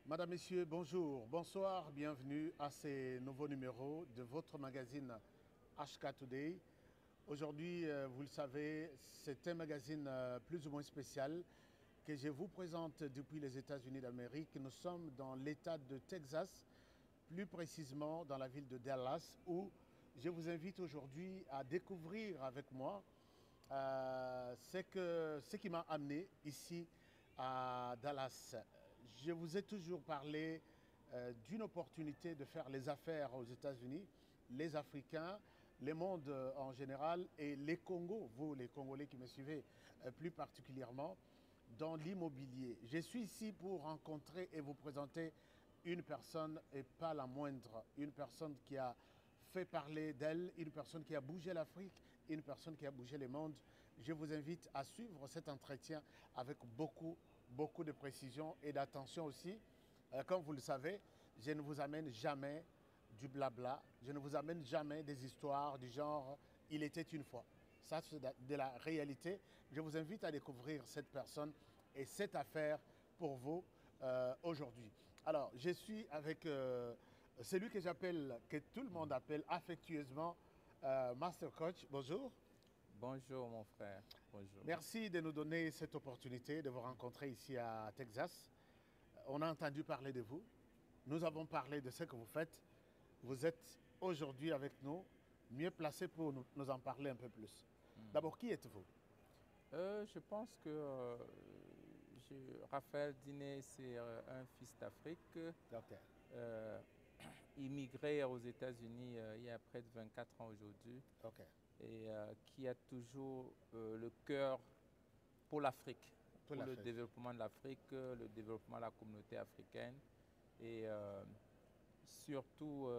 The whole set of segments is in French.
Madame, Messieurs, bonjour, bonsoir, bienvenue à ce nouveau numéro de votre magazine HK Today. Aujourd'hui, vous le savez, c'est un magazine plus ou moins spécial que je vous présente depuis les États-Unis d'Amérique. Nous sommes dans l'État de Texas, plus précisément dans la ville de Dallas, où je vous invite aujourd'hui à découvrir avec moi ce qui m'a amené ici à Dallas. Je vous ai toujours parlé d'une opportunité de faire les affaires aux États-Unis, les Africains, le monde en général et les Congos, vous les Congolais qui me suivez plus particulièrement, dans l'immobilier. Je suis ici pour rencontrer et vous présenter une personne et pas la moindre, une personne qui a fait parler d'elle, une personne qui a bougé l'Afrique, une personne qui a bougé le monde. Je vous invite à suivre cet entretien avec beaucoup de précision et d'attention aussi. Comme vous le savez, je ne vous amène jamais du blabla, je ne vous amène jamais des histoires du genre « il était une fois ». Ça, c'est de la réalité. Je vous invite à découvrir cette personne et cette affaire pour vous aujourd'hui. Alors, je suis avec celui que j'appelle, que tout le monde appelle affectueusement Master Coach. Bonjour. Bonjour mon frère, bonjour. Merci de nous donner cette opportunité de vous rencontrer ici à Texas. On a entendu parler de vous. Nous avons parlé de ce que vous faites. Vous êtes aujourd'hui avec nous, mieux placé pour nous en parler un peu plus. D'abord, qui êtes-vous? Je pense que Raphaël Diné, c'est un fils d'Afrique, Okay. immigré aux États-Unis il y a près de 24 ans aujourd'hui, Okay. et qui a toujours le cœur pour l'Afrique, pour le développement de l'Afrique, le développement de la communauté africaine, et surtout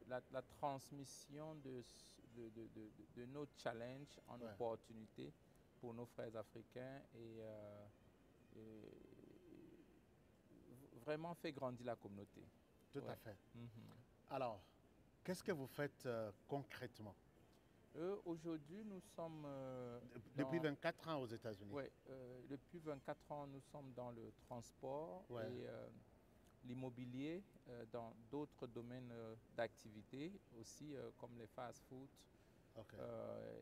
la transmission de nos challenges en opportunités pour nos frères africains et vraiment fait grandir la communauté. Tout à fait. Alors, qu'est-ce que vous faites concrètement? Aujourd'hui, nous sommes... depuis 24 ans aux États-Unis. Oui, depuis 24 ans, nous sommes dans le transport et l'immobilier, dans d'autres domaines d'activité aussi, comme les fast-food.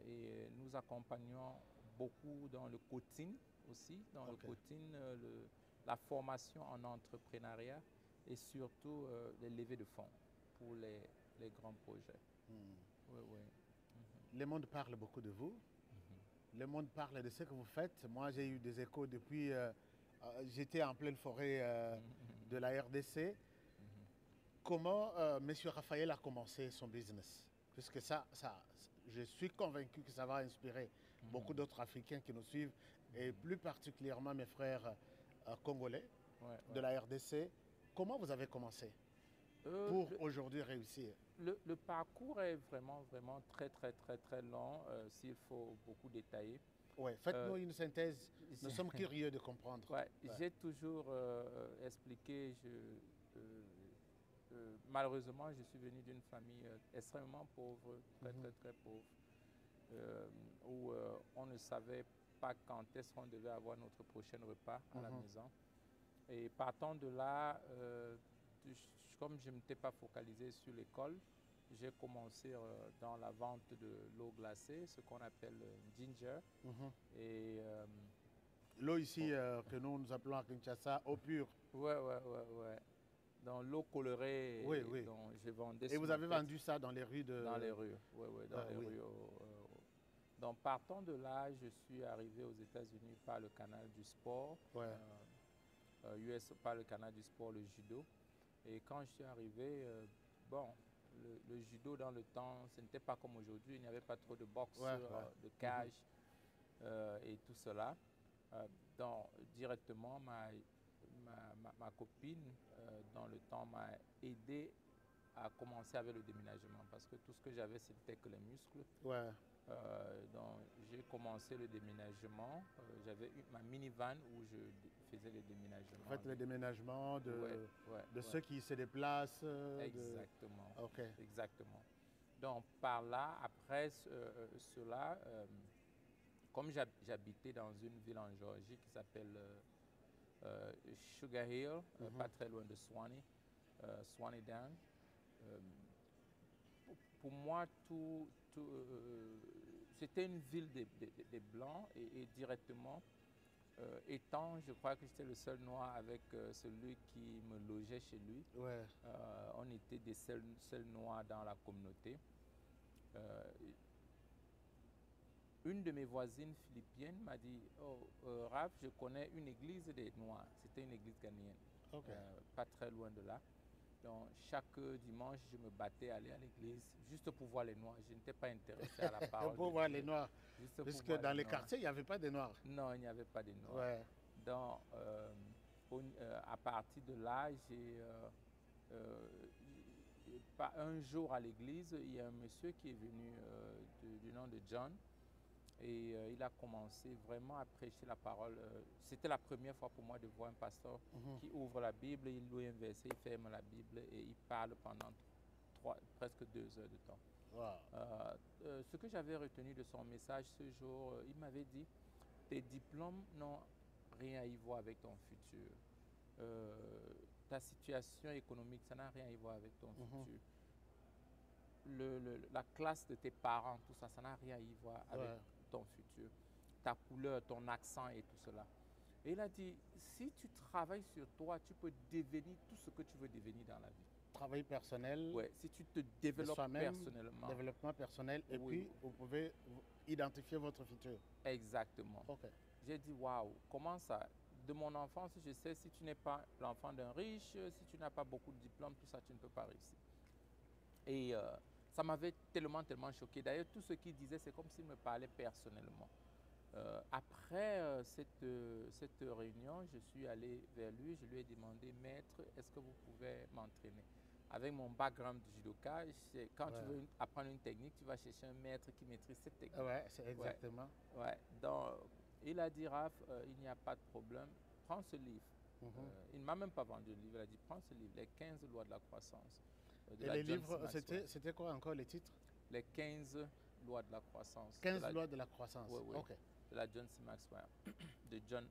Et nous accompagnons beaucoup dans le coaching aussi, dans le coaching, la formation en entrepreneuriat et surtout les levées de fonds pour les grands projets. Oui, oui. Le monde parle beaucoup de vous. Le monde parle de ce que vous faites. Moi, j'ai eu des échos depuis... j'étais en pleine forêt de la RDC. Comment M. Raphaël a commencé son business? Puisque je suis convaincu que ça va inspirer beaucoup d'autres Africains qui nous suivent, et plus particulièrement mes frères congolais de la RDC. Comment vous avez commencé pour aujourd'hui réussir? Le parcours est vraiment très long, s'il faut beaucoup détailler. Oui, faites-nous une synthèse, nous sommes curieux de comprendre. J'ai toujours expliqué, malheureusement, je suis venu d'une famille extrêmement pauvre, très pauvre, où on ne savait pas quand est-ce qu'on devait avoir notre prochain repas à la maison. Et partant de là, comme je ne m'étais pas focalisé sur l'école, j'ai commencé dans la vente de l'eau glacée, ce qu'on appelle ginger. Et l'eau ici que nous appelons à Kinshasa, eau pure. Ouais. Dans l'eau colorée dont je vendais. Et vous avez vendu ça dans les rues de... Dans les rues, dans les rues. Donc partant de là, je suis arrivé aux États-Unis par le canal du sport, US par le canal du sport, le judo. Et quand je suis arrivé, le judo dans le temps, ce n'était pas comme aujourd'hui, il n'y avait pas trop de boxe, de cage et tout cela. Donc directement, ma copine, dans le temps, m'a aidé à commencer avec le déménagement parce que tout ce que j'avais, c'était que les muscles. Donc j'ai commencé le déménagement. J'avais ma minivan où je faisais les déménagements. Vous faites le déménagement de ceux qui se déplacent. Exactement. Exactement. Donc par là, après cela, comme j'habitais dans une ville en Géorgie qui s'appelle Sugar Hill, pas très loin de Swanee, Swanee Down. Pour moi, c'était une ville des Blancs et directement, étant, je crois que j'étais le seul noir avec celui qui me logeait chez lui. Ouais. On était des seuls noirs dans la communauté. Une de mes voisines philippiennes m'a dit, oh, Raph, je connais une église des Noirs. C'était une église ghanéenne, pas très loin de là. Donc, chaque dimanche, je me battais à aller à l'église juste pour voir les Noirs. Je n'étais pas intéressé à la parole. Pour voir les Noirs. Parce que dans les quartiers, il n'y avait pas de Noirs. Non, il n'y avait pas de Noirs. Ouais. Donc, à partir de là, un jour à l'église, il y a un monsieur qui est venu du nom de John. Et il a commencé vraiment à prêcher la parole. C'était la première fois pour moi de voir un pasteur qui ouvre la Bible, il lit un verset, il ferme la Bible et il parle pendant presque 2 heures de temps. Wow. Ce que j'avais retenu de son message ce jour, il m'avait dit, tes diplômes n'ont rien à y voir avec ton futur. Ta situation économique, ça n'a rien à y voir avec ton futur. La classe de tes parents, tout ça, ça n'a rien à y voir avec ton futur, ta couleur, ton accent et tout cela. Et il a dit, si tu travailles sur toi, tu peux devenir tout ce que tu veux devenir dans la vie. Travail personnel. Ouais, si tu te développes personnellement. Développement personnel et puis vous pouvez identifier votre futur. Exactement. Okay. J'ai dit, waouh, comment ça? De mon enfance, je sais, si tu n'es pas l'enfant d'un riche, si tu n'as pas beaucoup de diplômes, tout ça, tu ne peux pas réussir. Et ça m'avait tellement choqué. D'ailleurs, tout ce qu'il disait, c'est comme s'il me parlait personnellement. Après cette réunion, je suis allé vers lui, je lui ai demandé, maître, est-ce que vous pouvez m'entraîner? Avec mon background de judoka, quand tu veux apprendre une technique, tu vas chercher un maître qui maîtrise cette technique. Ouais, c'est exactement. Ouais. Donc, il a dit, Raph, il n'y a pas de problème, prends ce livre. Il ne m'a même pas vendu le livre, il a dit, prends ce livre, les 15 lois de la croissance. Et les livres, c'était quoi encore les titres? Les 15 lois de la croissance. 15 lois de la croissance. Oui. Okay. De la John C. Maxwell, de John.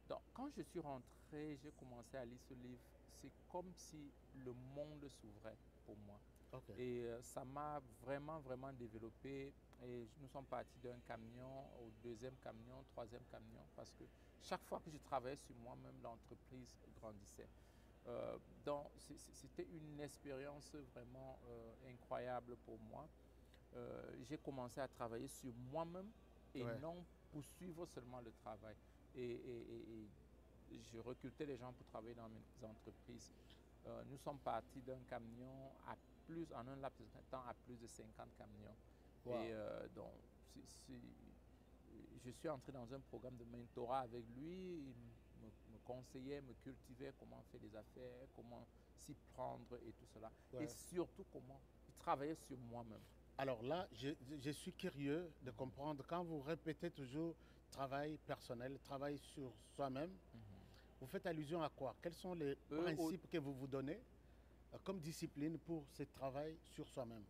Donc, quand je suis rentré, j'ai commencé à lire ce livre. C'est comme si le monde s'ouvrait pour moi. Okay. Et ça m'a vraiment développé. Et nous sommes partis d'un camion au 2e camion, 3e camion, parce que chaque fois que je travaillais sur moi-même, l'entreprise grandissait. Donc, c'était une expérience vraiment incroyable pour moi. J'ai commencé à travailler sur moi-même et non poursuivre seulement le travail. Et je recrutais les gens pour travailler dans mes entreprises. Nous sommes partis d'un camion en un laps de temps à plus de 50 camions. Wow. Et donc, je suis entré dans un programme de mentorat avec lui. Il me conseillait, me cultivait comment faire des affaires, comment s'y prendre et tout cela. Et surtout, comment travailler sur moi-même. Alors là, je suis curieux de comprendre, quand vous répétez toujours travail personnel, travail sur soi-même, vous faites allusion à quoi? Quels sont les principes que vous vous donnez comme discipline pour ce travail sur soi-même?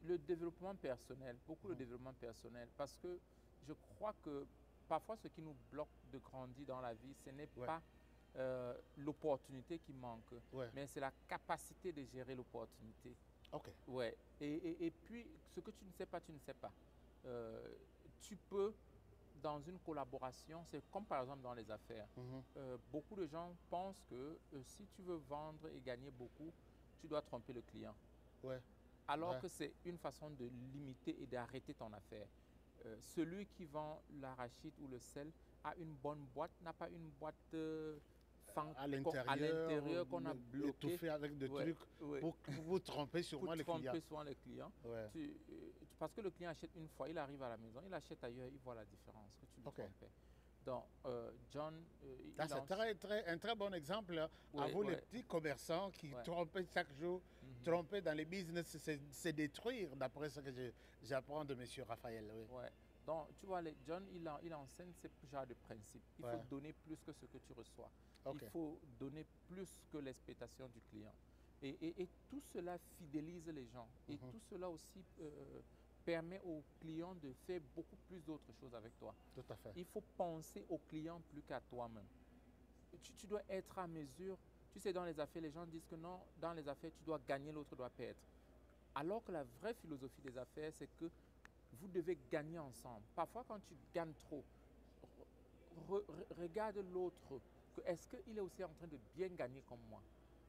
Le développement personnel, beaucoup de développement personnel, parce que je crois que parfois ce qui nous bloque de grandir dans la vie, ce n'est pas l'opportunité qui manque, mais c'est la capacité de gérer l'opportunité. Ok. Ouais. Et puis, ce que tu ne sais pas, tu ne sais pas. Tu peux, dans une collaboration, c'est comme par exemple dans les affaires. Beaucoup de gens pensent que si tu veux vendre et gagner beaucoup, tu dois tromper le client. Alors que c'est une façon de limiter et d'arrêter ton affaire. Celui qui vend l'arachide ou le sel a une bonne boîte, n'a pas une boîte à l'intérieur qu'on a bloqué. Étouffé avec des trucs pour vous tromper sûrement les clients. Pour tromper souvent les clients. Parce que le client achète une fois, il arrive à la maison, il achète ailleurs, il voit la différence que tu lui trompais. Donc, John... c'est un très bon exemple à vous, les petits commerçants qui trompaient chaque jour. Tromper dans les business, c'est détruire, d'après ce que j'apprends de M. Raphaël. Donc, tu vois, John, il enseigne ce genre de principe. Il faut donner plus que ce que tu reçois. Il faut donner plus que l'expectation du client. Et tout cela fidélise les gens. Et tout cela aussi permet aux clients de faire beaucoup plus d'autres choses avec toi. Tout à fait. Il faut penser au client plus qu'à toi-même. tu dois être à mesure. Tu sais, dans les affaires, les gens disent que non, dans les affaires, tu dois gagner, l'autre doit perdre. Alors que la vraie philosophie des affaires, c'est que vous devez gagner ensemble. Parfois, quand tu gagnes trop, regarde l'autre. Est-ce qu'il est aussi en train de bien gagner comme moi?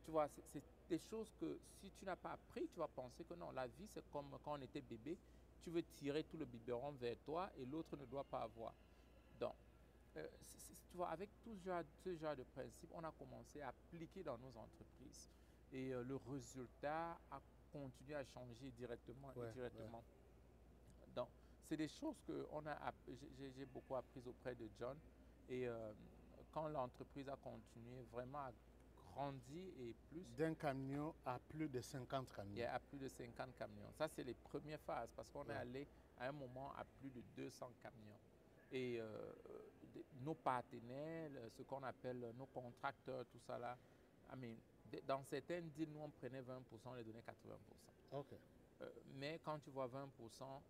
Tu vois, c'est des choses que si tu n'as pas appris, tu vas penser que non, la vie, c'est comme quand on était bébé. Tu veux tirer tout le biberon vers toi et l'autre ne doit pas avoir. Donc, tu vois, avec tout ce genre de principe, on a commencé à appliquer dans nos entreprises. Et le résultat a continué à changer directement et indirectement. Donc, c'est des choses que j'ai beaucoup apprises auprès de John. Et quand l'entreprise a continué vraiment à grandir et plus. D'un camion à plus de 50 camions. Il y a plus de 50 camions. Ça, c'est les premières phases parce qu'on est allé à un moment à plus de 200 camions. Et nos partenaires, ce qu'on appelle nos contracteurs, tout ça là, dans certaines deals, nous on prenait 20%, on les donnait 80%. Okay. Mais quand tu vois 20%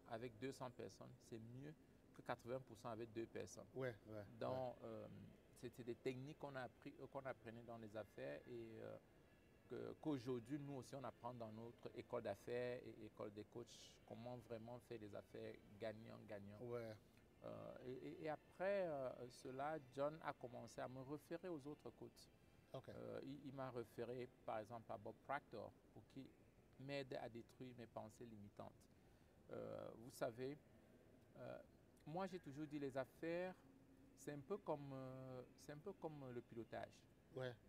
avec 200 personnes, c'est mieux que 80% avec 2 personnes. Donc, c'était des techniques qu'on apprenait dans les affaires et qu'aujourd'hui, nous aussi, on apprend dans notre école d'affaires et école des coachs comment vraiment faire des affaires gagnant-gagnant. Et après cela, John a commencé à me référer aux autres coachs. Il m'a référé par exemple à Bob Proctor pour qui m'aide à détruire mes pensées limitantes. Vous savez, moi j'ai toujours dit les affaires, c'est un peu comme le pilotage.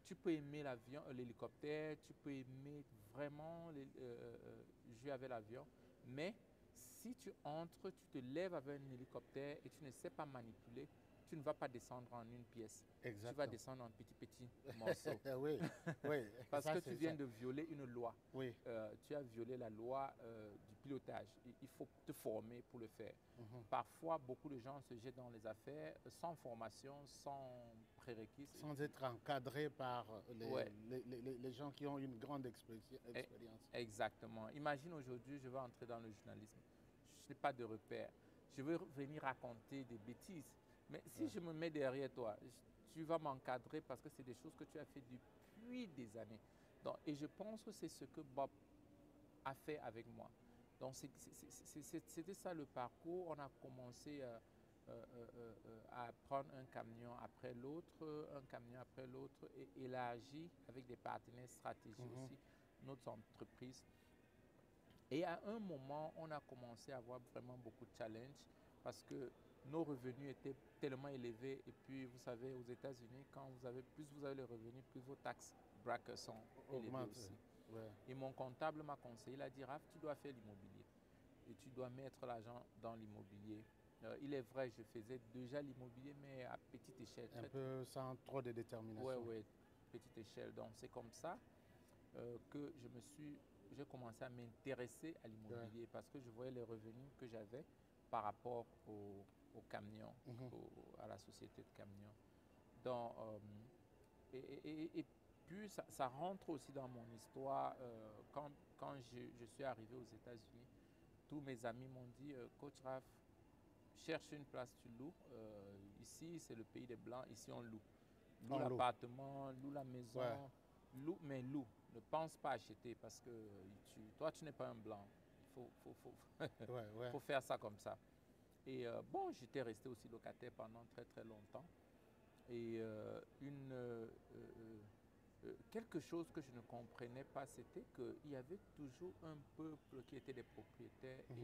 Tu peux aimer l'avion, l'hélicoptère, tu peux aimer vraiment jouer avec l'avion, mais si tu entres, tu te lèves avec un hélicoptère et tu ne sais pas manipuler, tu ne vas pas descendre en une pièce. Exactement. Tu vas descendre en petits morceaux. Parce que tu viens de violer une loi. Tu as violé la loi du pilotage. Il faut te former pour le faire. Parfois, beaucoup de gens se jettent dans les affaires sans formation, sans prérequis. Sans être encadrés par les gens qui ont une grande expérience. Exactement. Imagine aujourd'hui, je veux entrer dans le journalisme. Je n'ai pas de repères. Je veux venir raconter des bêtises. Mais si je me mets derrière toi, tu vas m'encadrer parce que c'est des choses que tu as fait depuis des années. Donc, et je pense que c'est ce que Bob a fait avec moi. Donc, c'était ça le parcours. On a commencé à prendre un camion après l'autre, et élargi avec des partenaires stratégiques aussi, notre entreprise. Et à un moment, on a commencé à avoir vraiment beaucoup de challenges parce que nos revenus étaient tellement élevés. Et puis, vous savez, aux États-Unis, plus vous avez les revenus, plus vos taxes brackets sont élevées aussi. Et mon comptable m'a conseillé, il a dit, Raph, tu dois faire l'immobilier. Et tu dois mettre l'argent dans l'immobilier. Il est vrai, je faisais déjà l'immobilier, mais à petite échelle. Un peu sans trop de détermination. Oui, petite échelle. Donc, c'est comme ça que j'ai commencé à m'intéresser à l'immobilier parce que je voyais les revenus que j'avais par rapport au camion, à la société de camions. Donc, et puis, ça rentre aussi dans mon histoire. Quand je suis arrivé aux États-Unis, tous mes amis m'ont dit, Coach Raph, cherche une place, tu loues. Ici, c'est le pays des Blancs. Ici, on loue. Loue l'appartement, loue la maison, loue. Ne pense pas acheter parce que toi, tu n'es pas un Blanc. Il faut faire ça comme ça. Et bon, j'étais resté aussi locataire pendant très, très longtemps. Et quelque chose que je ne comprenais pas, c'était qu'il y avait toujours un peuple qui était des propriétaires. Et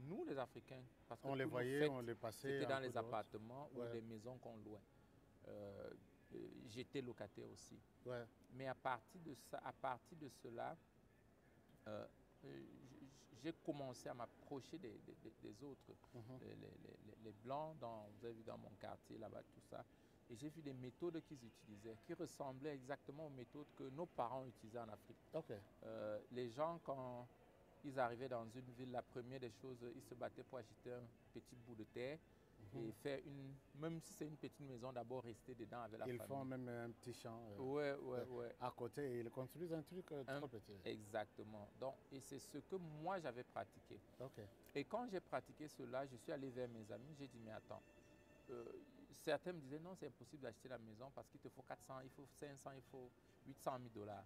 nous, les Africains, parce que on les voyait, on les passait. C'était dans les appartements ou des maisons qu'on louait. J'étais locataire aussi. Mais à partir de cela, j'ai commencé à m'approcher des autres, les Blancs, vous avez vu dans mon quartier là-bas, tout ça. Et j'ai vu des méthodes qu'ils utilisaient, qui ressemblaient exactement aux méthodes que nos parents utilisaient en Afrique. Les gens, quand ils arrivaient dans une ville, la première des choses, ils se battaient pour acheter un petit bout de terre et faire même si c'est une petite maison, d'abord rester dedans avec la famille. Ils font même un petit champ à côté et ils construisent un truc trop petit. Exactement. Donc, et c'est ce que moi j'avais pratiqué. Et quand j'ai pratiqué cela, je suis allé vers mes amis, j'ai dit, mais attends, certains me disaient non, c'est impossible d'acheter la maison parce qu'il te faut 400, il faut 500, il faut 800 000 dollars.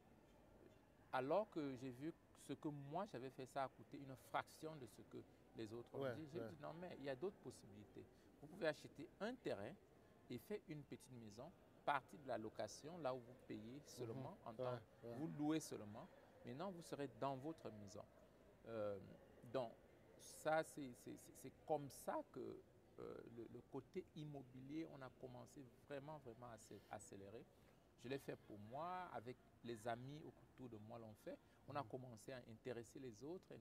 Alors que j'ai vu ce que moi j'avais fait, ça a coûté une fraction de ce que les autres ont dit. J'ai dit non, mais il y a d'autres possibilités. Vous pouvez acheter un terrain et faire une petite maison, partir de la location, là où vous payez seulement, vous louez seulement. Maintenant, vous serez dans votre maison. Donc, ça, c'est comme ça que le côté immobilier, on a commencé vraiment à s'accélérer. Je l'ai fait pour moi, avec les amis autour de moi l'ont fait. On a commencé à intéresser les autres.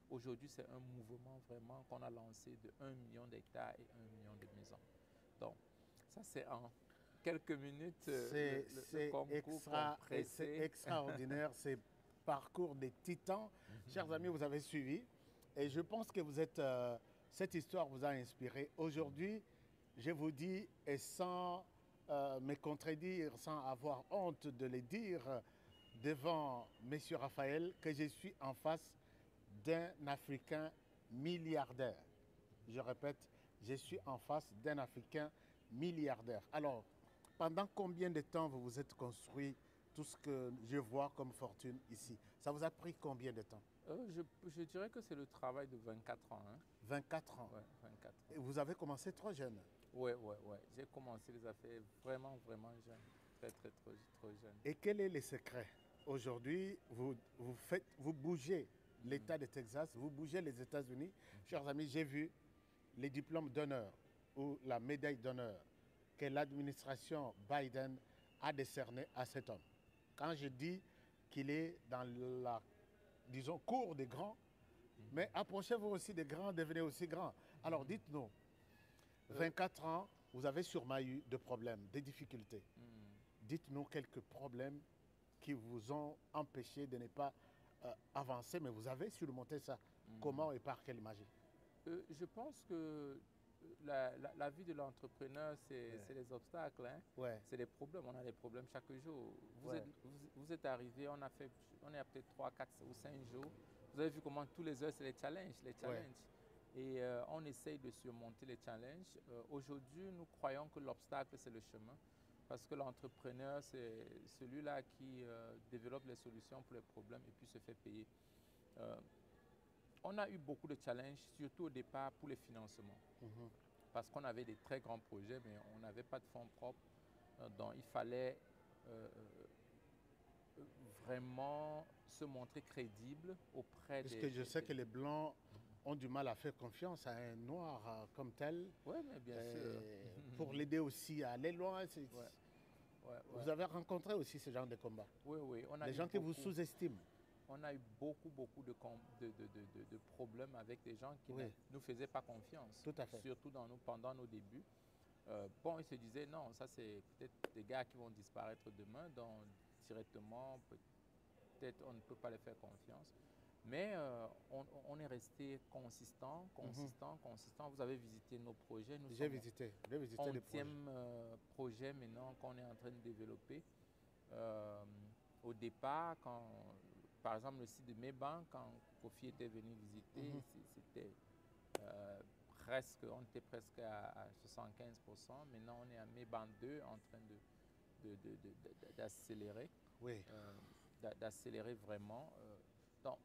Aujourd'hui, c'est un mouvement vraiment qu'on a lancé de 1 million d'hectares et 1 million de maisons. Donc, ça c'est en quelques minutes le concours compressé. C'est extraordinaire, c'est parcours des titans. Chers amis, vous avez suivi. Et je pense que vous êtes, cette histoire vous a inspiré. Aujourd'hui, je vous dis, et sans me contredire, sans avoir honte de le dire devant M. Raphaël, que je suis en face d'un Africain milliardaire. Je répète, je suis en face d'un Africain milliardaire. Alors, pendant combien de temps vous vous êtes construit tout ce que je vois comme fortune ici? Ça vous a pris combien de temps? Je dirais que c'est le travail de 24 ans. Hein. 24 ans? Oui, 24 ans. Et vous avez commencé trop jeune? Oui. J'ai commencé les affaires vraiment jeune. Trop jeune. Et quel est le secret? Aujourd'hui, vous bougez l'État de Texas, vous bougez les États-Unis. Chers amis, j'ai vu les diplômes d'honneur ou la médaille d'honneur que l'administration Biden a décerné à cet homme. Quand je dis qu'il est dans la, disons, cour des grands, mais approchez-vous aussi des grands, devenez aussi grands. Alors dites-nous, 24 ans, vous avez sûrement eu des problèmes, des difficultés. Dites-nous quelques problèmes qui vous ont empêché de ne pas avancer, mais vous avez surmonté ça. Comment et par quelle magie? Je pense que la vie de l'entrepreneur, c'est les obstacles, hein? C'est les problèmes. On a des problèmes chaque jour. Vous êtes arrivé, on est à peut-être 3, 4 ou 5 jours. Vous avez vu comment tous les heures, c'est les challenges. Et on essaye de surmonter les challenges. Aujourd'hui, nous croyons que l'obstacle, c'est le chemin. Parce que l'entrepreneur, c'est celui-là qui développe les solutions pour les problèmes et puis se fait payer. On a eu beaucoup de challenges, surtout au départ pour les financements. Parce qu'on avait des très grands projets, mais on n'avait pas de fonds propres. Donc il fallait vraiment se montrer crédible auprès des... Parce que je sais que les Blancs ont du mal à faire confiance à un Noir comme tel. Oui, mais bien sûr. Pour l'aider aussi à aller loin. Vous avez rencontré aussi ce genre de combat? Oui. On a des gens qui vous sous-estiment? On a eu beaucoup de problèmes avec des gens qui ne nous faisaient pas confiance. Tout à fait. Surtout pendant nos débuts. Ils se disaient non, ça c'est peut-être des gars qui vont disparaître demain, donc directement, peut-être on ne peut pas les faire confiance. Mais on est resté consistant. Vous avez visité nos projets. J'ai visité les projets. 11e projet maintenant qu'on est en train de développer. Au départ, par exemple, le site de Meban, quand Kofi était venu visiter, c'était on était presque à 75%. Maintenant, on est à Meban 2 en train d'accélérer. D'accélérer vraiment. Donc,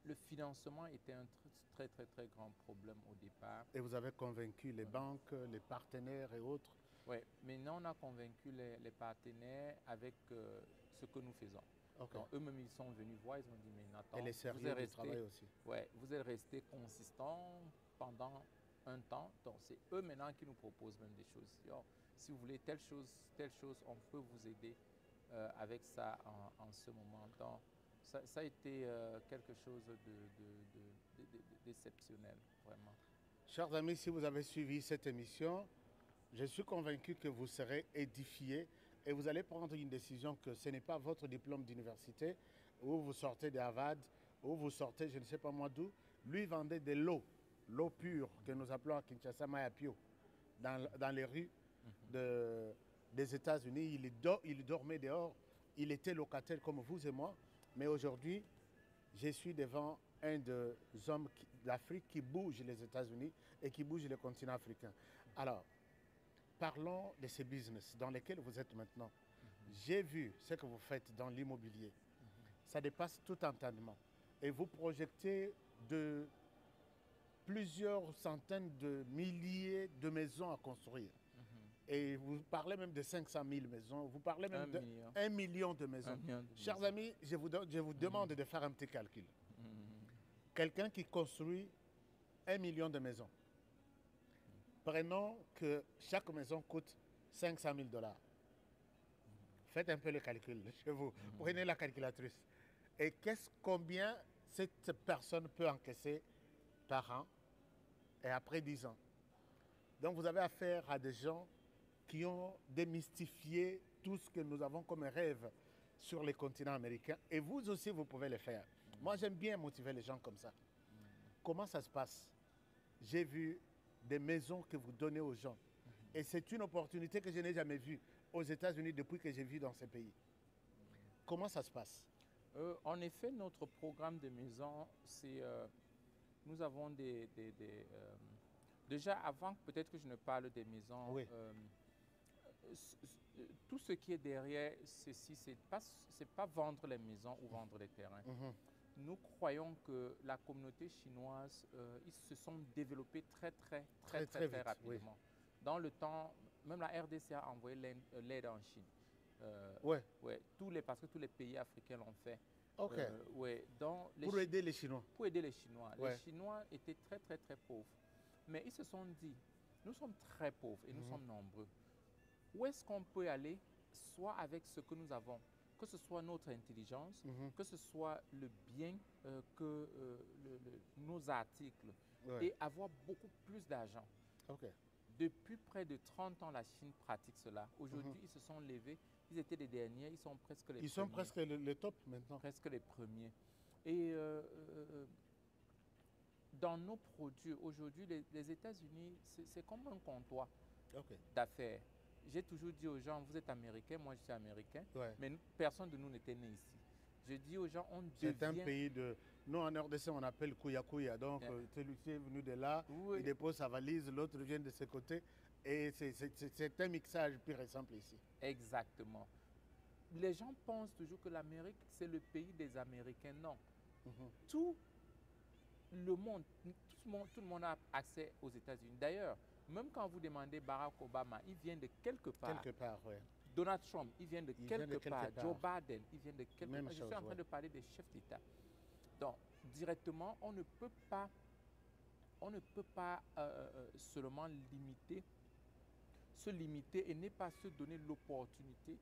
le financement était un très grand problème au départ. Et vous avez convaincu les banques, les partenaires et autres? Oui, maintenant on a convaincu les partenaires avec ce que nous faisons. Donc eux-mêmes ils sont venus voir, ils ont dit mais Nathan, et les sérieux du travail aussi. Oui, vous êtes resté consistant pendant un temps, donc c'est eux maintenant qui nous proposent même des choses. Si vous voulez telle chose, on peut vous aider avec ça en ce moment. Donc, ça a été quelque chose d'exceptionnel, vraiment. Chers amis, si vous avez suivi cette émission, je suis convaincu que vous serez édifiés et vous allez prendre une décision que ce n'est pas votre diplôme d'université où vous sortez de Harvard, où vous sortez, je ne sais pas moi d'où. Lui vendait de l'eau pure que nous appelons à Kinshasa Mayapio, dans les rues des États-Unis. Il dormait dehors, il était locataire comme vous et moi. Mais aujourd'hui, je suis devant un des hommes d'Afrique qui bouge les États-Unis et qui bouge le continent africain. Alors, parlons de ces business dans lesquels vous êtes maintenant. J'ai vu ce que vous faites dans l'immobilier. Ça dépasse tout entendement. Et vous projetez de plusieurs centaines de milliers de maisons à construire. Et vous parlez même de 500 000 maisons, vous parlez même de 1 million de maisons. Chers amis, je vous demande de faire un petit calcul. Quelqu'un qui construit 1 million de maisons, prenons que chaque maison coûte 500 000 $. Faites un peu le calcul chez vous. Prenez la calculatrice. Et combien cette personne peut encaisser par an et après 10 ans? Donc vous avez affaire à des gens qui ont démystifié tout ce que nous avons comme rêve sur les continents américains. Et vous aussi, vous pouvez le faire. Moi, j'aime bien motiver les gens comme ça. Comment ça se passe? J'ai vu des maisons que vous donnez aux gens. Et c'est une opportunité que je n'ai jamais vue aux États-Unis depuis que j'ai vu dans ces pays. Comment ça se passe? En effet, notre programme de maisons, c'est... nous avons déjà, avant peut-être que je ne parle des maisons, oui. Tout ce qui est derrière ceci, c'est pas vendre les maisons ou vendre les terrains. Nous croyons que la communauté chinoise, ils se sont développés très rapidement. Oui. Dans le temps, même la RDC a envoyé l'aide en Chine. Ouais, parce que tous les pays africains l'ont fait. Ok. Pour aider les Chinois. Pour aider les Chinois. Ouais. Les Chinois étaient très pauvres. Mais ils se sont dit, nous sommes très pauvres et nous sommes nombreux. Où est-ce qu'on peut aller, soit avec ce que nous avons, que ce soit notre intelligence, que ce soit le bien que nos articles, et avoir beaucoup plus d'argent. Depuis près de 30 ans, la Chine pratique cela. Aujourd'hui, ils se sont levés. Ils étaient les derniers, ils sont presque les premiers. Ils sont presque le top maintenant. Presque les premiers. Et dans nos produits, aujourd'hui, les États-Unis, c'est comme un comptoir d'affaires. J'ai toujours dit aux gens, vous êtes américain, moi je suis américain, mais personne de nous n'était né ici. Je dis aux gens, on devient... C'est un pays de... Nous, en RDC, on appelle Kouya Kouya. Donc, celui-ci est venu de là, il dépose sa valise, l'autre vient de ce côté. Et c'est un mixage pur et simple ici. Exactement. Les gens pensent toujours que l'Amérique, c'est le pays des Américains. Non. Tout le monde a accès aux États-Unis. D'ailleurs, même quand vous demandez Barack Obama, il vient de quelque part. Quelque part, oui. Donald Trump, il vient de quelque part. Joe Biden, il vient de quelque part. Je suis en train de parler des chefs d'État. Donc, directement, on ne peut pas seulement se limiter et ne pas se donner l'opportunité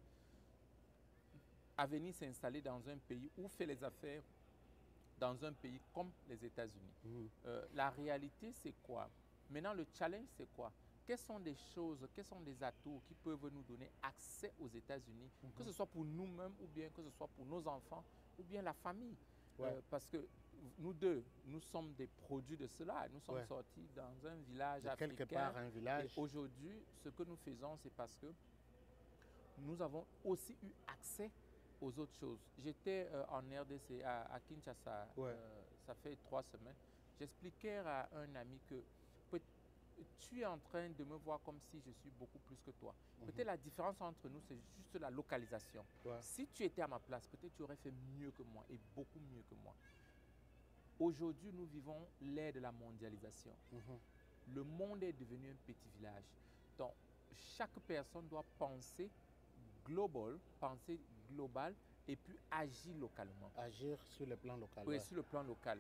à venir s'installer dans un pays ou faire les affaires dans un pays comme les États-Unis. La réalité, c'est quoi? Maintenant, le challenge, c'est quoi? Quelles sont des choses, quels sont des atouts qui peuvent nous donner accès aux États-Unis, que ce soit pour nous-mêmes ou bien que ce soit pour nos enfants ou bien la famille? Parce que nous deux, nous sommes des produits de cela. Nous sommes sortis dans un village africain. Quelque part, un village. Et aujourd'hui, ce que nous faisons, c'est parce que nous avons aussi eu accès aux autres choses. J'étais en RDC à Kinshasa, ça fait 3 semaines. J'expliquais à un ami que tu es en train de me voir comme si je suis beaucoup plus que toi. Peut-être la différence entre nous, c'est juste la localisation. Si tu étais à ma place, peut-être tu aurais fait mieux que moi et beaucoup mieux que moi. Aujourd'hui, nous vivons l'ère de la mondialisation. Le monde est devenu un petit village. Donc, chaque personne doit penser global et puis agir localement. Agir sur le plan local. Oui, sur le plan local.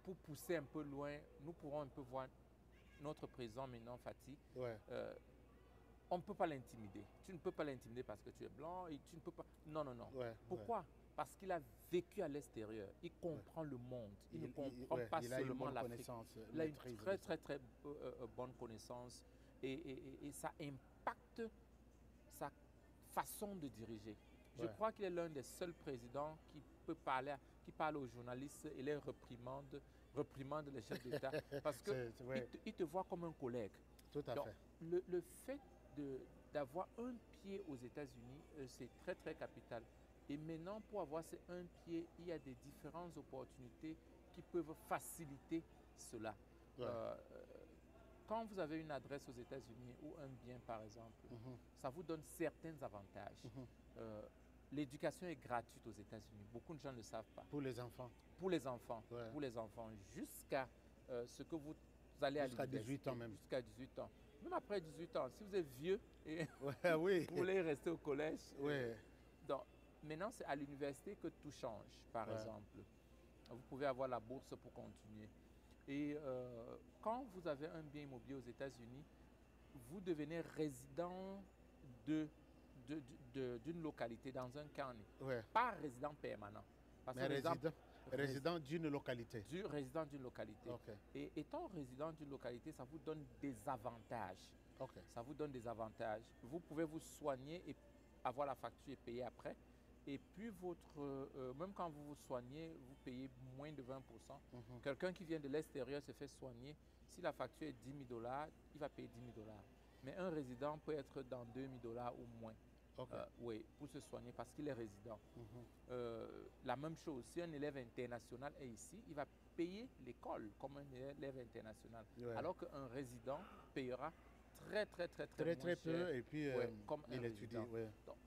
Pour pousser un peu loin, nous pourrons un peu voir notre président maintenant, Fatih. On ne peut pas l'intimider. Tu ne peux pas l'intimider parce que tu es blanc et tu ne peux pas... Non. Pourquoi? Parce qu'il a vécu à l'extérieur. Il comprend le monde. Il ne comprend pas seulement l'Afrique. Il a une très bonne connaissance et ça impacte sa façon de diriger. Je crois qu'il est l'un des seuls présidents qui peut parler, qui parle aux journalistes et les reprimande les chefs d'État parce qu'il te voit comme un collègue. Tout à fait. Le fait d'avoir un pied aux États-Unis, c'est très capital. Et maintenant, pour avoir ces un pied, il y a des différentes opportunités qui peuvent faciliter cela. Ouais. Quand vous avez une adresse aux États-Unis ou un bien, par exemple, ça vous donne certains avantages. L'éducation est gratuite aux États-Unis. Beaucoup de gens ne le savent pas. Pour les enfants. Pour les enfants. Ouais. Pour les enfants. Jusqu'à ce que vous allez à l'université. Jusqu'à 18 ans même. Jusqu'à 18 ans. Même après 18 ans, si vous êtes vieux et oui. vous voulez rester au collège. Oui. Donc, maintenant, c'est à l'université que tout change, par exemple. Vous pouvez avoir la bourse pour continuer. Et quand vous avez un bien immobilier aux États-Unis, vous devenez résident d'une localité dans un county. Pas résident permanent. Parce mais résident d'une localité. Résident d'une localité. Et étant résident d'une localité, ça vous donne des avantages. Ça vous donne des avantages. Vous pouvez vous soigner et avoir la facture et payer après. Et puis, même quand vous vous soignez, vous payez moins de 20%. Quelqu'un qui vient de l'extérieur se fait soigner. Si la facture est 10 000 $, il va payer 10 000 $. Mais un résident peut être dans 2 000 $ ou moins. Oui, pour se soigner parce qu'il est résident. La même chose, si un élève international est ici, il va payer l'école comme un élève international. Alors qu'un résident payera très peu et puis comme il étudie. Donc,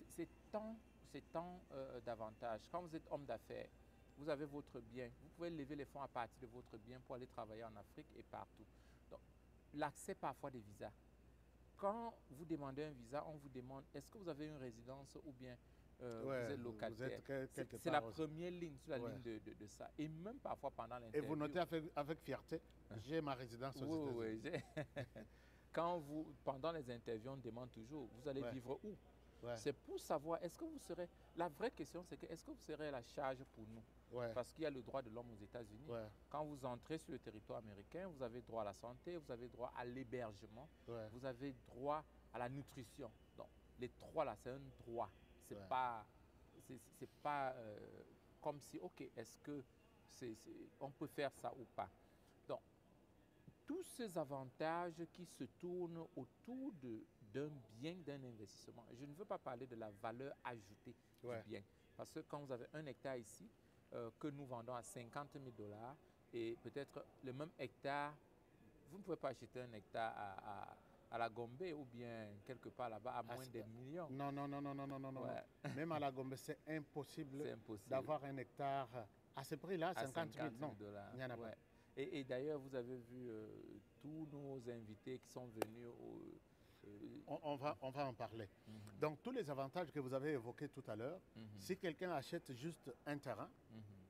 c'est tant d'avantages. Quand vous êtes homme d'affaires, vous avez votre bien. Vous pouvez lever les fonds à partir de votre bien pour aller travailler en Afrique et partout. Donc, l'accès parfois des visas. Quand vous demandez un visa, on vous demande est-ce que vous avez une résidence ou bien vous êtes locataire. C'est la première ligne sur la ligne de ça. Et même parfois pendant l'interview. Et vous notez avec fierté, j'ai ma résidence aux États-Unis. Pendant les interviews, on demande toujours, vous allez vivre où? C'est pour savoir, est-ce que vous serez... La vraie question, c'est que est-ce que vous serez à la charge pour nous? Parce qu'il y a le droit de l'homme aux États-Unis. Quand vous entrez sur le territoire américain, vous avez droit à la santé, vous avez droit à l'hébergement, vous avez droit à la nutrition. Donc, les trois là, c'est un droit. C'est pas comme si, OK, est-ce que on peut faire ça ou pas? Donc, tous ces avantages qui se tournent autour d'un bien, d'un investissement. Je ne veux pas parler de la valeur ajoutée du bien. Parce que quand vous avez un hectare ici, que nous vendons à 50 000 $, et peut-être le même hectare, vous ne pouvez pas acheter un hectare à la Gombe ou bien quelque part là-bas à moins des millions. Non. Même à la Gombe, c'est impossible d'avoir un hectare à ce prix-là, 50 000 $. Non, il n'y en a pas. Et d'ailleurs, vous avez vu tous nos invités qui sont venus on va en parler. Donc, tous les avantages que vous avez évoqués tout à l'heure, si quelqu'un achète juste un terrain,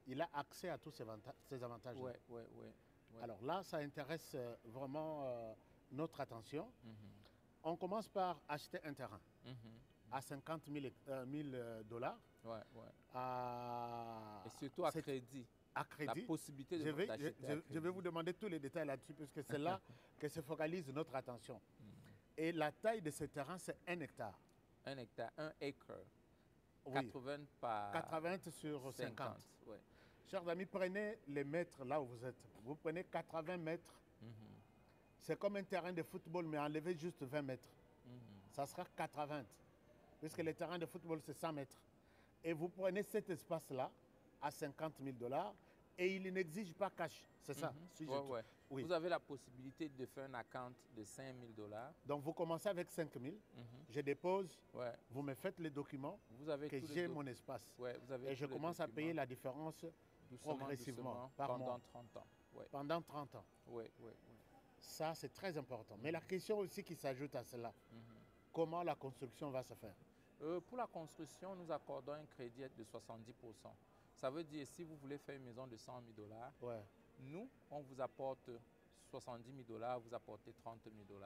il a accès à tous ces avantages. Alors là, ça intéresse vraiment notre attention. On commence par acheter un terrain à 50 000 $. Et surtout à crédit. À crédit. La possibilité de je vais vous demander tous les détails là-dessus, puisque c'est là que se focalise notre attention. Et la taille de ce terrain, c'est 1 hectare. 1 hectare, 1 acre. 80 par 80 sur 50. Chers amis, prenez les mètres là où vous êtes. Vous prenez 80 mètres. C'est comme un terrain de football, mais enlevez juste 20 mètres. Ça sera 80. Puisque le terrain de football, c'est 100 mètres. Et vous prenez cet espace-là à 50 000 $, et il n'exige pas cash. C'est ça. Vous avez la possibilité de faire un account de 5 000 $. Donc, vous commencez avec 5 000. Je dépose. Vous me faites les documents. Vous avez que j'ai mon espace. Et je commence à payer la différence progressivement pendant 30 ans. Pendant 30 ans. Ça, c'est très important. Mais la question aussi qui s'ajoute à cela, comment la construction va se faire? Pour la construction, nous accordons un crédit de 70%. Ça veut dire, si vous voulez faire une maison de 100 000 $, nous, on vous apporte 70 000 $, vous apportez 30 000 $.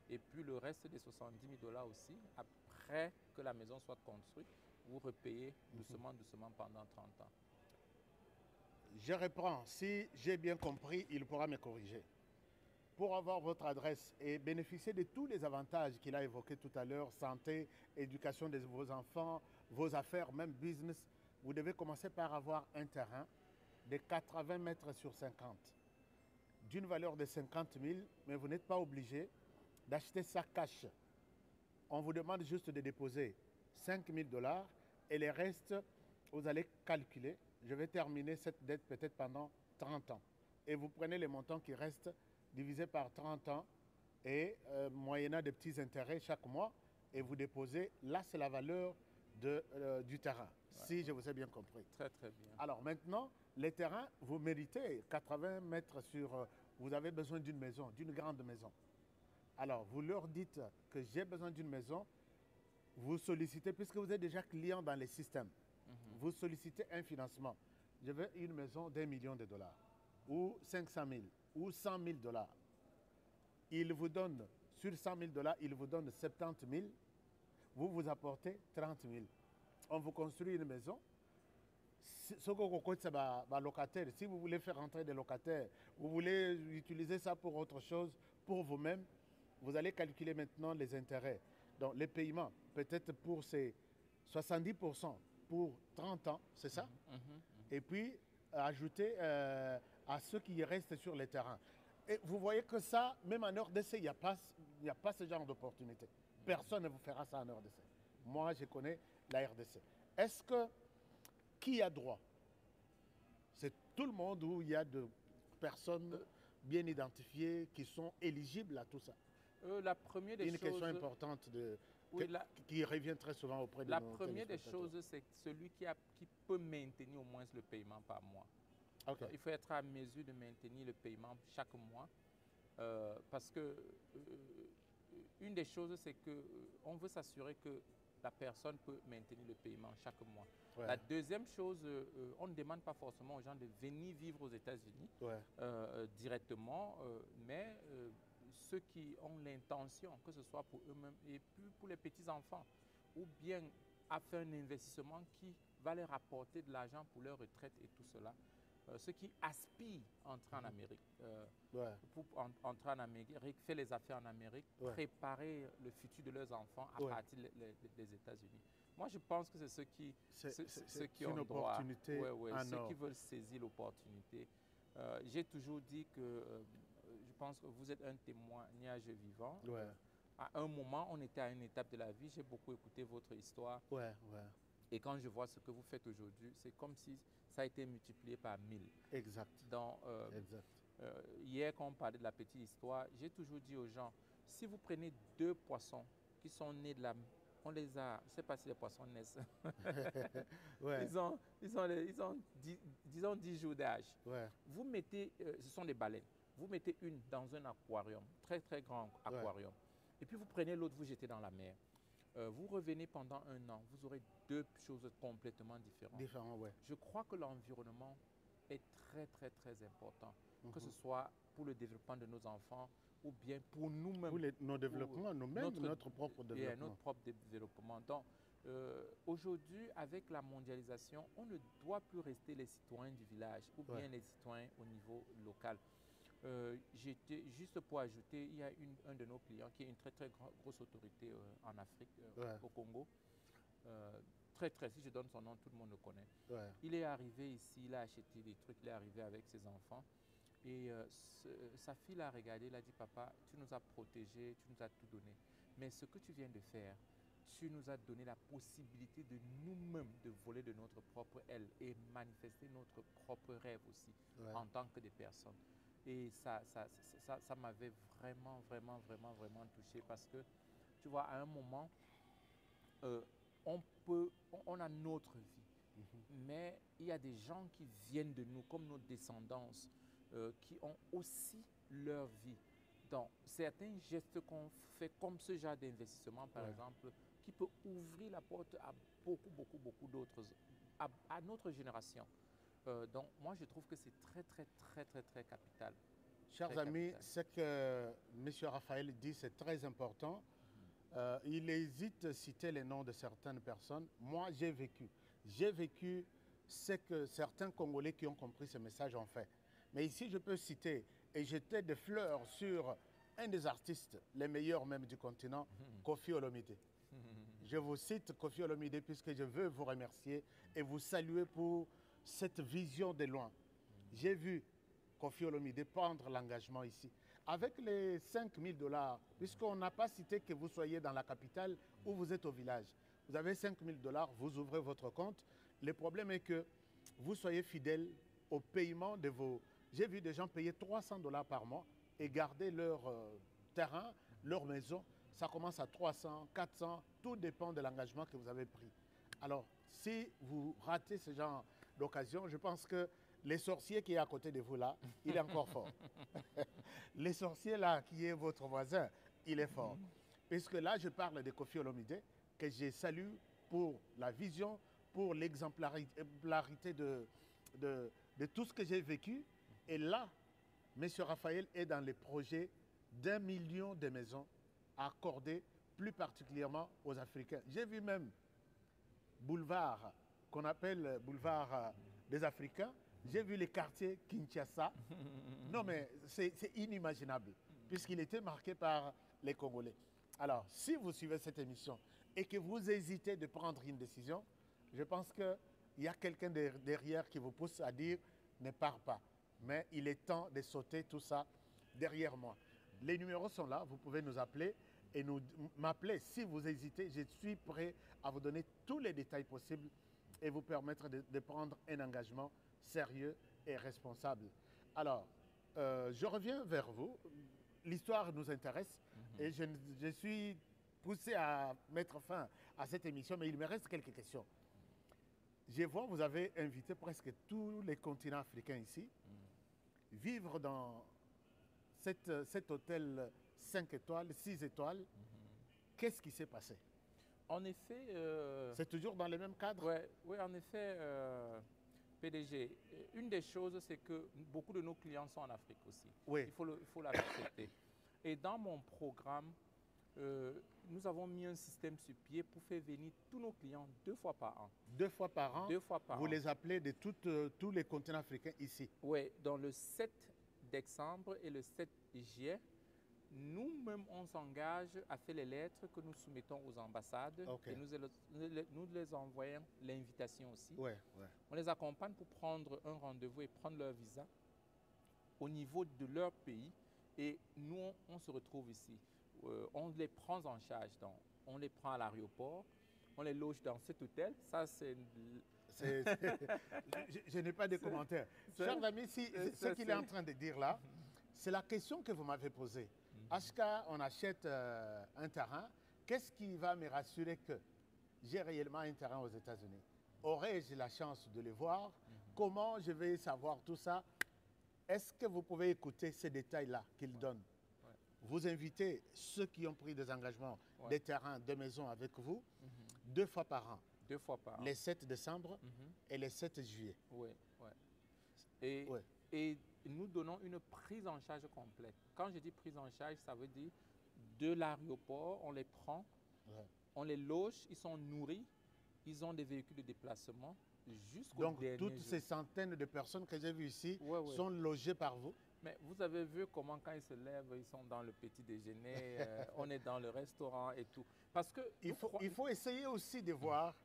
Et puis le reste des 70 000 $ aussi, après que la maison soit construite, vous repayez doucement pendant 30 ans. Je reprends. Si j'ai bien compris, il pourra me corriger. Pour avoir votre adresse et bénéficier de tous les avantages qu'il a évoqués tout à l'heure, santé, éducation de vos enfants, vos affaires, même business, vous devez commencer par avoir un terrain de 80 mètres sur 50, d'une valeur de 50 000, mais vous n'êtes pas obligé d'acheter ça cash. On vous demande juste de déposer 5 000 $, Et les restes, vous allez calculer. Je vais terminer cette dette peut-être pendant 30 ans. Et vous prenez les montants qui restent, divisé par 30 ans, et moyennant des petits intérêts chaque mois, et vous déposez. Là, c'est la valeur du terrain, si je vous ai bien compris. Très, très bien. Alors maintenant, les terrains, vous méritez 80 mètres sur... vous avez besoin d'une maison, d'une grande maison. Alors, vous leur dites que j'ai besoin d'une maison, vous sollicitez, puisque vous êtes déjà client dans les systèmes, vous sollicitez un financement. Je veux une maison d'1 million de dollars, ou 500 000, ou 100 000 dollars. Il vous donne, sur 100 000 dollars, il vous donne 70 000, vous vous apportez 30 000. On vous construit une maison. Ce que c'est locataire. Si vous voulez faire rentrer des locataires, vous voulez utiliser ça pour autre chose, pour vous-même, vous allez calculer maintenant les intérêts. Donc les paiements, peut-être pour ces 70% pour 30 ans, c'est ça? Et puis ajouter à ceux qui restent sur les terrains. Et vous voyez que ça, même en RDC, il n'y a pas ce genre d'opportunité. Personne ne vous fera ça en RDC. Moi, je connais la RDC. Est-ce que qui a droit? C'est tout le monde où il y a de personnes bien identifiées qui sont éligibles à tout ça? La première des Une choses... question importante qui revient très souvent auprès de la nos première des téléspectateurs. choses, c'est celui qui peut maintenir au moins le paiement par mois. Okay. Il faut être à mesure de maintenir le paiement chaque mois parce que une des choses, c'est qu'on veut s'assurer que la personne peut maintenir le paiement chaque mois. Ouais. La deuxième chose, on ne demande pas forcément aux gens de venir vivre aux États-Unis directement, mais ceux qui ont l'intention, que ce soit pour eux-mêmes et puis pour les petits-enfants, ou bien à faire un investissement qui va leur apporter de l'argent pour leur retraite et tout cela. Ceux qui aspirent à entrer en Amérique, pour entrer en Amérique, faire les affaires en Amérique, préparer le futur de leurs enfants à partir des États-Unis. Moi, je pense que c'est ceux qui ont droit, ceux qui veulent saisir l'opportunité. J'ai toujours dit que je pense que vous êtes un témoignage vivant. À un moment, on était à une étape de la vie, j'ai beaucoup écouté votre histoire. Et quand je vois ce que vous faites aujourd'hui, c'est comme si ça a été multiplié par 1000. Exact. Donc, hier, quand on parlait de la petite histoire, j'ai toujours dit aux gens, si vous prenez 2 poissons qui sont nés de la... On les a... Je ne sais pas si les poissons naissent. Ils ont disons 10 jours d'âge. Vous mettez... ce sont des baleines. Vous mettez une dans un aquarium, très très grand aquarium. Et puis vous prenez l'autre, vous jetez dans la mer. Vous revenez pendant 1 an, vous aurez 2 choses complètement différentes. Je crois que l'environnement est très, très, très important, que ce soit pour le développement de nos enfants ou bien pour nous-mêmes. Pour nos développements, nous-mêmes, notre propre développement. Notre propre développement. Donc, aujourd'hui, avec la mondialisation, on ne doit plus rester les citoyens du village ou bien les citoyens au niveau local. Juste pour ajouter, il y a un de nos clients qui est une très très grosse autorité en Afrique, au Congo. Si je donne son nom, tout le monde le connaît. Il est arrivé ici, il a acheté des trucs, il est arrivé avec ses enfants. Et sa fille l'a regardé, il a dit, papa, tu nous as protégés, tu nous as tout donné. Mais ce que tu viens de faire, tu nous as donné la possibilité de nous-mêmes de voler de notre propre aile et manifester notre propre rêve aussi en tant que des personnes. Et ça m'avait vraiment touché parce que, tu vois, à un moment, on a notre vie, mais il y a des gens qui viennent de nous, comme nos descendants, qui ont aussi leur vie. Donc, certains gestes qu'on fait, comme ce genre d'investissement, par exemple, qui peut ouvrir la porte à beaucoup d'autres, à notre génération. Donc, moi, je trouve que c'est très capital. Chers amis, ce que M. Raphaël dit, c'est très important. Il hésite à citer les noms de certaines personnes. Moi, j'ai vécu ce que certains Congolais qui ont compris ce message ont fait. Mais ici, je peux citer et jeter des fleurs sur un des artistes, les meilleurs même du continent, Koffi Olomide. Je vous cite Koffi Olomide puisque je veux vous remercier et vous saluer pour cette vision de loin. J'ai vu Koffi Olomide prendre l'engagement ici. Avec les 5 000 $, puisqu'on n'a pas cité que vous soyez dans la capitale ou vous êtes au village, Vous avez 5 000 $, vous ouvrez votre compte. Le problème est que vous soyez fidèle au paiement de vos... J'ai vu des gens payer 300 $ par mois et garder leur terrain, leur maison. Ça commence à 300, 400, tout dépend de l'engagement que vous avez pris. Alors, si vous ratez ce genre d'occasion, je pense que les sorciers qui est à côté de vous là, il est encore fort. Les sorciers là, qui est votre voisin, il est fort. Puisque là, je parle de Koffi Olomide, que je salue pour la vision, pour l'exemplarité de tout ce que j'ai vécu. Et là, M. Raphaël est dans les projets d'1 million de maisons accordées plus particulièrement aux Africains. J'ai vu même boulevard qu'on appelle boulevard des Africains. J'ai vu les quartiers Kinshasa. Non, mais c'est inimaginable, puisqu'il était marqué par les Congolais. Alors, si vous suivez cette émission et que vous hésitez de prendre une décision, je pense qu'il y a quelqu'un derrière qui vous pousse à dire « ne pars pas ». Mais il est temps de sauter tout ça derrière moi. Les numéros sont là, vous pouvez nous appeler et m'appeler si vous hésitez. Je suis prêt à vous donner tous les détails possibles et vous permettre de prendre un engagement sérieux et responsable. Alors, je reviens vers vous. L'histoire nous intéresse et je suis poussé à mettre fin à cette émission, mais il me reste quelques questions. Je vois, vous avez invité presque tous les continents africains ici. Vivre dans cet hôtel 5 étoiles, 6 étoiles, qu'est-ce qui s'est passé? En effet... c'est toujours dans les mêmes cadres? Oui, en effet, PDG, une des choses, c'est que beaucoup de nos clients sont en Afrique aussi. Oui. Il faut l'accepter. Et dans mon programme, nous avons mis un système sur pied pour faire venir tous nos clients 2 fois par an. 2 fois par an? 2 fois par an. Vous les appelez de tous les continents africains ici? Oui, dans le 7 décembre et le 7 juillet, nous-mêmes, on s'engage à faire les lettres que nous soumettons aux ambassades. Okay. Et nous les envoyons l'invitation aussi. Ouais. On les accompagne pour prendre un rendez-vous et prendre leur visa au niveau de leur pays. Et nous, on se retrouve ici. On les prend en charge. Donc, on les prend à l'aéroport, on les loge dans cet hôtel. Ça, c'est... je n'ai pas de commentaires. Chers amis, ce qu'il est en train de dire là, c'est la question que vous m'avez posée. HK, on achète un terrain. Qu'est-ce qui va me rassurer que j'ai réellement un terrain aux États-Unis? Aurais-je la chance de le voir? Comment je vais savoir tout ça? Est-ce que vous pouvez écouter ces détails-là qu'il donne? Vous invitez ceux qui ont pris des engagements, des terrains, des maisons avec vous, 2 fois par an. 2 fois par an. Les 7 décembre et les 7 juillet. Oui. Et nous donnons une prise en charge complète. Quand je dis prise en charge, ça veut dire de l'aéroport, on les prend, on les loge, ils sont nourris, ils ont des véhicules de déplacement jusqu'au dernier jour. Donc, toutes ces centaines de personnes que j'ai vues ici sont logées par vous? Mais vous avez vu comment quand ils se lèvent, ils sont dans le petit déjeuner, on est dans le restaurant et tout. Parce que il faut essayer aussi de voir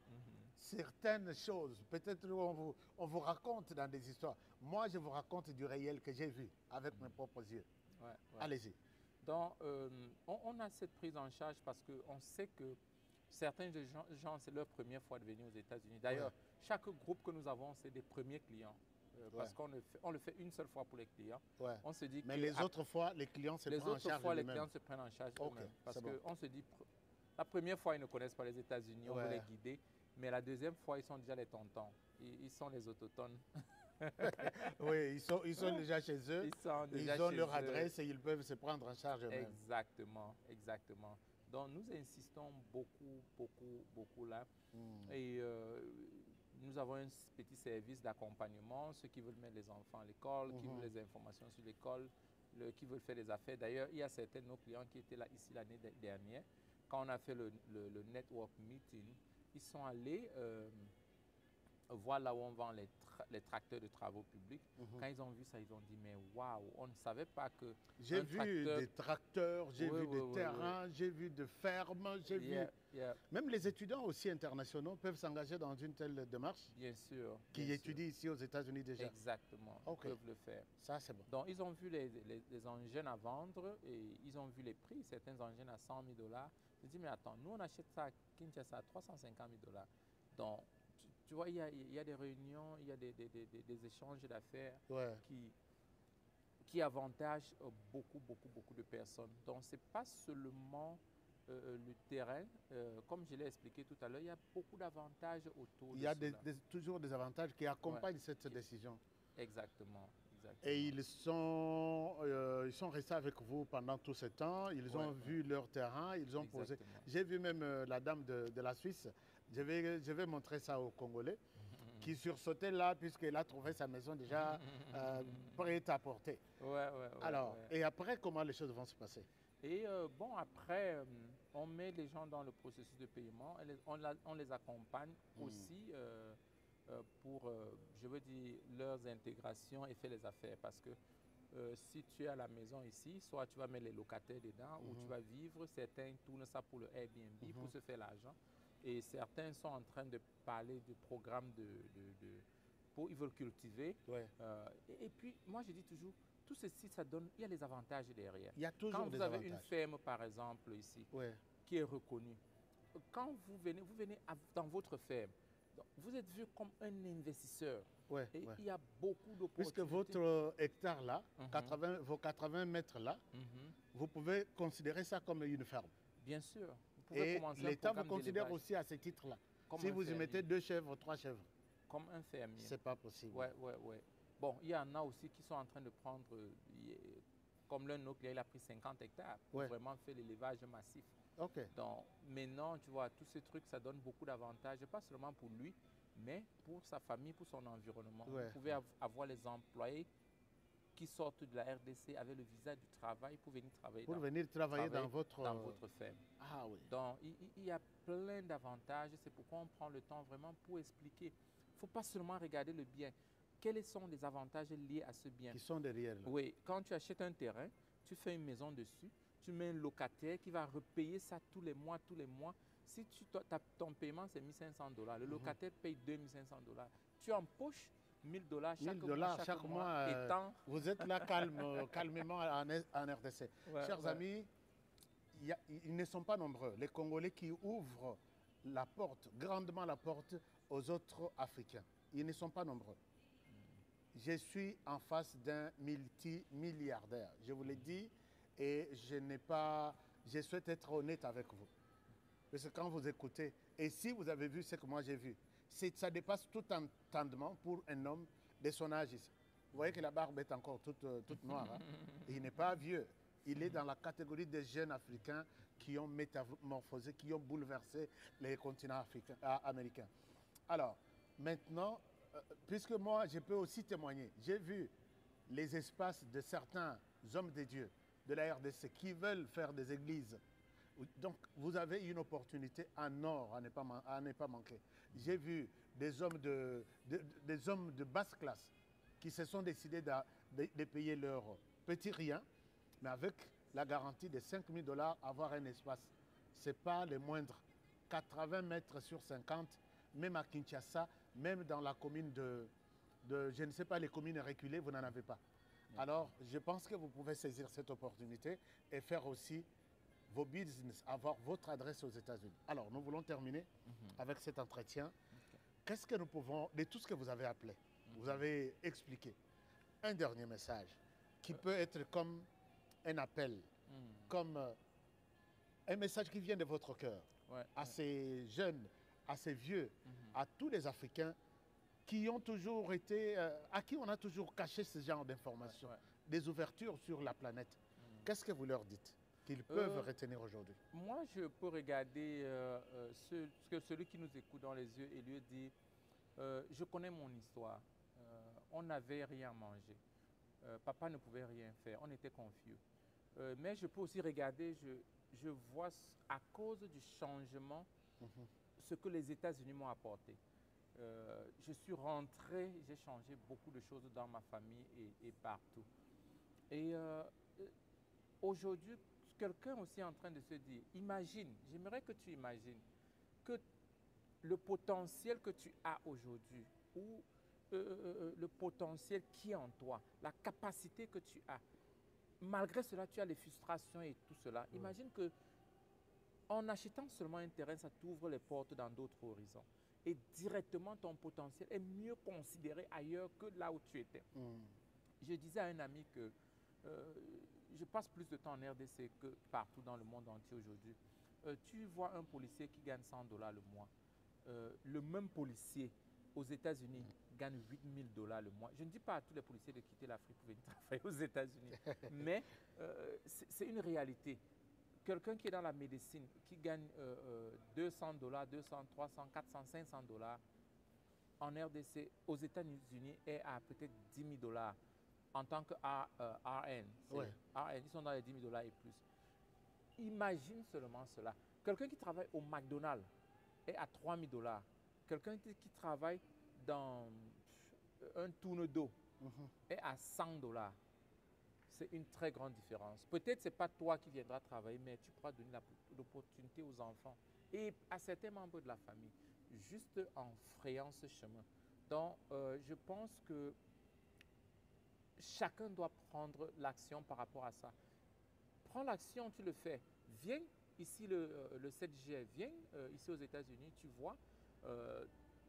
certaines choses. Peut-être on vous raconte dans des histoires. Moi, je vous raconte du réel que j'ai vu avec mes propres yeux. Allez-y. Donc, on a cette prise en charge parce qu'on sait que certains gens, c'est leur première fois de venir aux États-Unis. D'ailleurs, chaque groupe que nous avons, c'est des premiers clients. Parce qu'on le fait une seule fois pour les clients. On se dit mais les autres fois, les clients se prennent en charge eux-mêmes. Les autres fois, les clients se prennent en charge eux-mêmes. Parce qu'on se dit, la première fois, ils ne connaissent pas les États-Unis, on veut les guider. Mais la deuxième fois, ils sont déjà les tontons. Ils sont les autochtones. Oui, ils sont déjà chez eux. Ils ont leur adresse et ils peuvent se prendre en charge eux-mêmes. Exactement. Donc, nous insistons beaucoup là. Et nous avons un petit service d'accompagnement, ceux qui veulent mettre les enfants à l'école, qui veulent les informations sur l'école, qui veulent faire des affaires. D'ailleurs, il y a certains de nos clients qui étaient là ici l'année dernière. Quand on a fait le network meeting, ils sont allés voir là où on vend les les tracteurs de travaux publics. Quand ils ont vu ça, ils ont dit, mais waouh, on ne savait pas que j'ai vu tracteur... des tracteurs, j'ai vu des terrains, j'ai vu des fermes, j'ai vu... Même les étudiants aussi internationaux peuvent s'engager dans une telle démarche. Bien sûr. Qui étudient ici aux États-Unis déjà. Exactement, ils peuvent le faire. Ça, c'est bon. Donc, ils ont vu les engins à vendre et ils ont vu les prix. Certains engins à 100 000 $. Je dis, mais attends, nous, on achète ça à Kinshasa à 350 000 $. Donc, tu vois, il y a des réunions, il y a des échanges d'affaires qui avantagent beaucoup de personnes. Donc, ce n'est pas seulement le terrain. Comme je l'ai expliqué tout à l'heure, il y a beaucoup d'avantages autour de cela. Il y a toujours des avantages qui accompagnent cette décision. Exactement. Et ils sont restés avec vous pendant tout ce temps, ils ont vu leur terrain, ils ont posé. J'ai vu même la dame de la Suisse, je vais montrer ça aux Congolais, qui sursautait là puisqu'elle a trouvé sa maison déjà prête à porter. Alors, et après, comment les choses vont se passer? Et bon, après, on met les gens dans le processus de paiement, on les accompagne aussi pour, je veux dire, leurs intégrations et faire les affaires. Parce que si tu es à la maison ici, soit tu vas mettre les locataires dedans ou tu vas vivre, certains tournent ça pour le Airbnb pour se faire l'argent. Et certains sont en train de parler du programme ils veulent cultiver. Et puis, moi, je dis toujours, tout ceci, ça donne, il y a les avantages derrière. Il y a toujours quand vous avez une ferme, par exemple, ici, qui est reconnue, quand vous venez dans votre ferme, vous êtes vu comme un investisseur. Il y a beaucoup d'opportunités. Puisque votre hectare là, vos 80 mètres là, vous pouvez considérer ça comme une ferme. Bien sûr. Et l'État vous considère aussi à ce titre-là. Si vous y mettez 2 chèvres, 3 chèvres. Comme un fermier. C'est pas possible. Bon, il y en a aussi qui sont en train de prendre, comme l'un autre, il a pris 50 hectares pour vraiment faire l'élevage massif. Donc maintenant, tu vois, tous ces trucs, ça donne beaucoup d'avantages, pas seulement pour lui, mais pour sa famille, pour son environnement. Vous pouvez avoir les employés qui sortent de la RDC avec le visa du travail pour venir travailler, dans votre ferme. Ah oui. Donc il y a plein d'avantages, c'est pourquoi on prend le temps vraiment pour expliquer. Il ne faut pas seulement regarder le bien. Quels sont les avantages liés à ce bien? Qui sont derrière. Là. Oui, quand tu achètes un terrain, tu fais une maison dessus, tu mets un locataire qui va repayer ça tous les mois. Si ton paiement c'est 1 500 $, le locataire paye 2 500 $. Tu empoches 1 000 $ chaque mois. Vous êtes là calmement en RDC. Chers amis, ils ne sont pas nombreux, les Congolais qui ouvrent la porte, grandement la porte aux autres Africains. Ils ne sont pas nombreux. Je suis en face d'un multimilliardaire. Je vous l'ai dit et je souhaite être honnête avec vous. Parce que quand vous écoutez, et si vous avez vu ce que moi j'ai vu, ça dépasse tout entendement pour un homme de son âge ici. Vous voyez que la barbe est encore toute noire. Hein? Il n'est pas vieux. Il est dans la catégorie des jeunes Africains qui ont métamorphosé, qui ont bouleversé les continents américains. Alors, maintenant, puisque moi, je peux aussi témoigner, j'ai vu les espaces de certains hommes de Dieu de la RDC qui veulent faire des églises. Donc, vous avez une opportunité en or à ne pas manquer. J'ai vu des hommes de basse classe qui se sont décidés de payer leur petit rien, mais avec la garantie de 5 000 $, avoir un espace. Ce n'est pas le moindre. 80 mètres sur 50, même à Kinshasa, même dans la commune je ne sais pas, les communes reculées, vous n'en avez pas. Alors, je pense que vous pouvez saisir cette opportunité et faire aussi vos business, avoir votre adresse aux États-Unis. Alors, nous voulons terminer avec cet entretien. Qu'est-ce que nous pouvons, de tout ce que vous avez appelé, vous avez expliqué, un dernier message qui peut être comme un appel, comme un message qui vient de votre cœur, à ces jeunes, à ces vieux, à tous les Africains qui ont toujours été, à qui on a toujours caché ce genre d'informations, des ouvertures sur la planète. Qu'est-ce que vous leur dites qu'ils peuvent retenir aujourd'hui? Moi, je peux regarder celui qui nous écoute dans les yeux et lui dire, je connais mon histoire, on n'avait rien à manger, papa ne pouvait rien faire, on était confus. Mais je peux aussi regarder, je vois à cause du changement ce que les États-Unis m'ont apporté. je suis rentré, j'ai changé beaucoup de choses dans ma famille et partout. Et aujourd'hui, quelqu'un aussi est en train de se dire, imagine, j'aimerais que tu imagines que le potentiel que tu as aujourd'hui, ou le potentiel qui est en toi, la capacité que tu as, malgré cela, tu as les frustrations et tout cela. Imagine que en achetant seulement un terrain, ça t'ouvre les portes dans d'autres horizons. Et directement, ton potentiel est mieux considéré ailleurs que là où tu étais. Je disais à un ami que je passe plus de temps en RDC que partout dans le monde entier aujourd'hui. Tu vois un policier qui gagne $100 le mois. Le même policier aux États-Unis gagne $8 000 le mois. Je ne dis pas à tous les policiers de quitter l'Afrique pour venir travailler aux États-Unis, mais c'est une réalité. Quelqu'un qui est dans la médecine, qui gagne $200, 200, 300, 400, $500 en RDC, aux États-Unis est à peut-être $10 000 en tant que RN. Ouais. RN, ils sont dans les $10 000 et plus. Imagine seulement cela. Quelqu'un qui travaille au McDonald's est à $3 000. Quelqu'un qui travaille dans un tourne d'eau est à $100. C'est une très grande différence. Peut-être ce n'est pas toi qui viendras travailler, mais tu pourras donner l'opportunité aux enfants et à certains membres de la famille, juste en frayant ce chemin. Donc, je pense que chacun doit prendre l'action par rapport à ça. Prends l'action, tu le fais. Viens ici le 7 juillet, viens ici aux États-Unis, tu vois,